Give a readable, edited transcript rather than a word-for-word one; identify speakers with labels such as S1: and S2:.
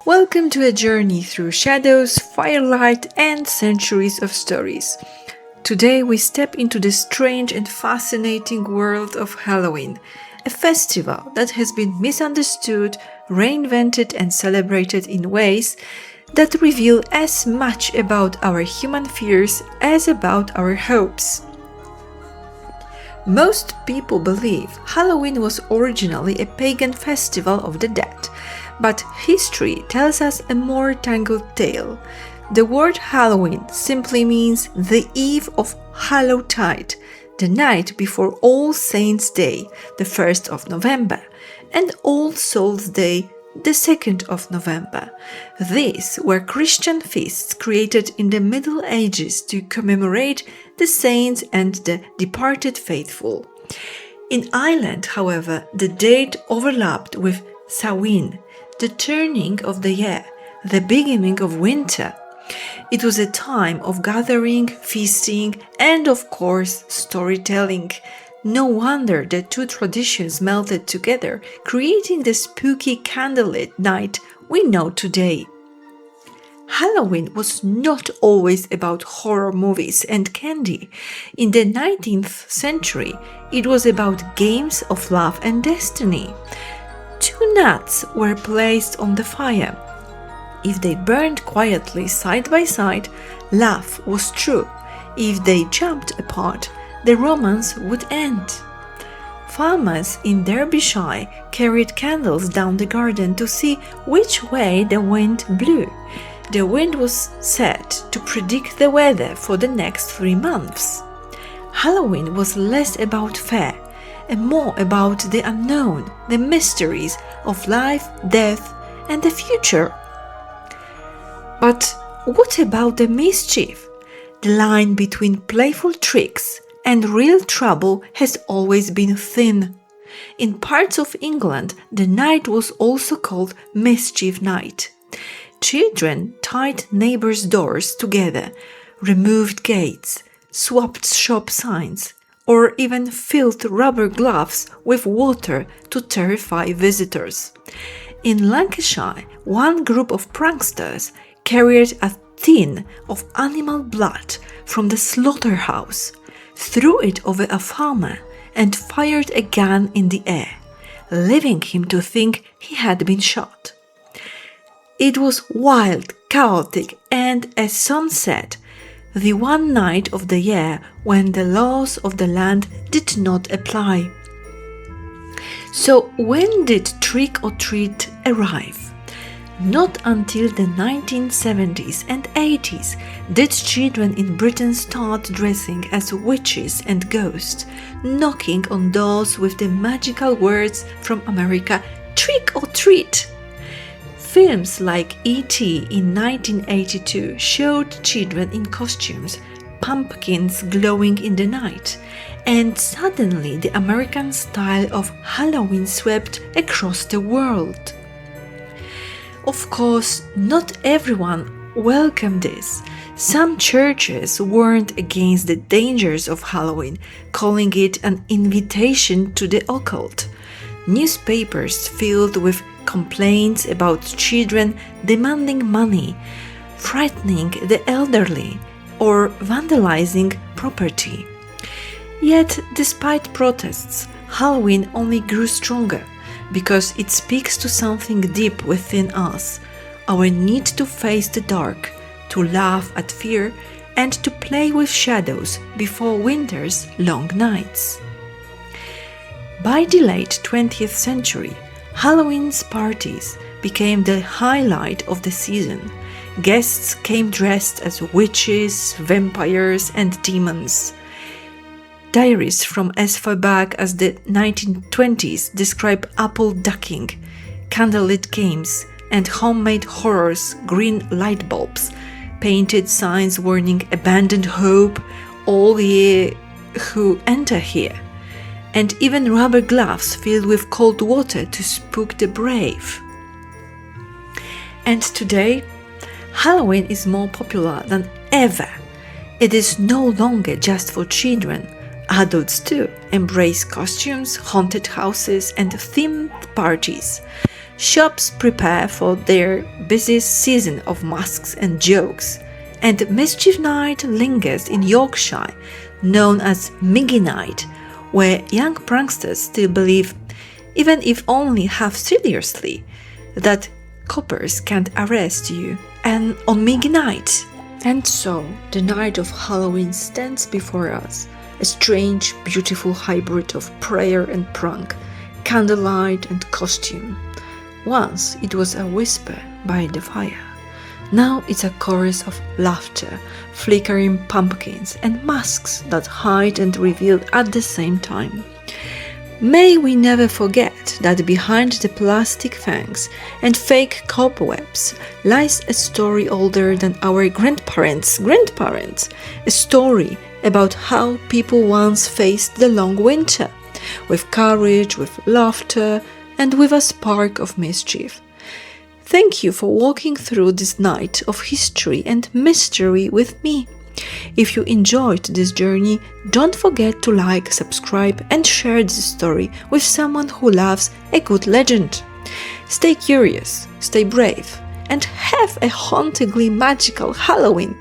S1: Welcome to a journey through shadows, firelight, and centuries of stories. Today we step into the strange and fascinating world of Halloween, a festival that has been misunderstood, reinvented, and celebrated in ways that reveal as much about our human fears as about our hopes. Most people believe Halloween was originally a pagan festival of the dead, but history tells us a more tangled tale. The word Halloween simply means the eve of Hallowtide, the night before All Saints' Day, the 1st of November, and All Souls' Day, the 2nd of November. These were Christian feasts created in the Middle Ages to commemorate the saints and the departed faithful. In Ireland, however, the date overlapped with Samhain, the turning of the year, the beginning of winter. It was a time of gathering, feasting, and of course, storytelling. No wonder the two traditions melted together, creating the spooky candlelit night we know today. Halloween was not always about horror movies and candy. In the 19th century, it was about games of love and destiny. Two nuts were placed on the fire. If they burned quietly side by side, love was true. If they jumped apart, the romance would end. Farmers in Derbyshire carried candles down the garden to see which way the wind blew. The wind was said to predict the weather for the next 3 months. Halloween was less about fear and more about the unknown, the mysteries of life, death, and the future. But what about the mischief? The line between playful tricks and real trouble has always been thin. In parts of England, the night was also called Mischief Night. Children tied neighbors' doors together, removed gates, swapped shop signs, or even filled rubber gloves with water to terrify visitors. In Lancashire, one group of pranksters carried a tin of animal blood from the slaughterhouse, threw it over a farmer, and fired a gun in the air, leaving him to think he had been shot. It was wild, chaotic, and, as some said, the one night of the year when the laws of the land did not apply. So when did trick or treat arrive? Not until the 1970s and 80s did children in Britain start dressing as witches and ghosts, knocking on doors with the magical words from America, "Trick or treat!" Films like E.T. in 1982 showed children in costumes, pumpkins glowing in the night, and suddenly the American style of Halloween swept across the world. Of course, not everyone welcomed this. Some churches warned against the dangers of Halloween, calling it an invitation to the occult. Newspapers filled with complaints about children demanding money, frightening the elderly, or vandalizing property. Yet, despite protests, Halloween only grew stronger because it speaks to something deep within us, our need to face the dark, to laugh at fear, and to play with shadows before winter's long nights. By the late 20th century, Halloween's parties became the highlight of the season. Guests came dressed as witches, vampires, and demons. Diaries from as far back as the 1920s describe apple ducking, candlelit games, and homemade horrors, green light bulbs, painted signs warning abandoned hope, all ye who enter here, and even rubber gloves filled with cold water to spook the brave. And today, Halloween is more popular than ever. It is no longer just for children. Adults too embrace costumes, haunted houses, and themed parties. Shops prepare for their busy season of masks and jokes, and Mischief Night lingers in Yorkshire, known as Miggy Night, where young pranksters still believe, even if only half seriously, that coppers can't arrest you, and on Miggy Night. And so, the night of Halloween stands before us, a strange, beautiful hybrid of prayer and prank, candlelight and costume. Once it was a whisper by the fire. Now it's a chorus of laughter, flickering pumpkins, and masks that hide and reveal at the same time. May we never forget that behind the plastic fangs and fake cobwebs lies a story older than our grandparents' grandparents, a story about how people once faced the long winter, with courage, with laughter, and with a spark of mischief. Thank you for walking through this night of history and mystery with me. If you enjoyed this journey, don't forget to like, subscribe, and share this story with someone who loves a good legend. Stay curious, stay brave, and have a hauntingly magical Halloween!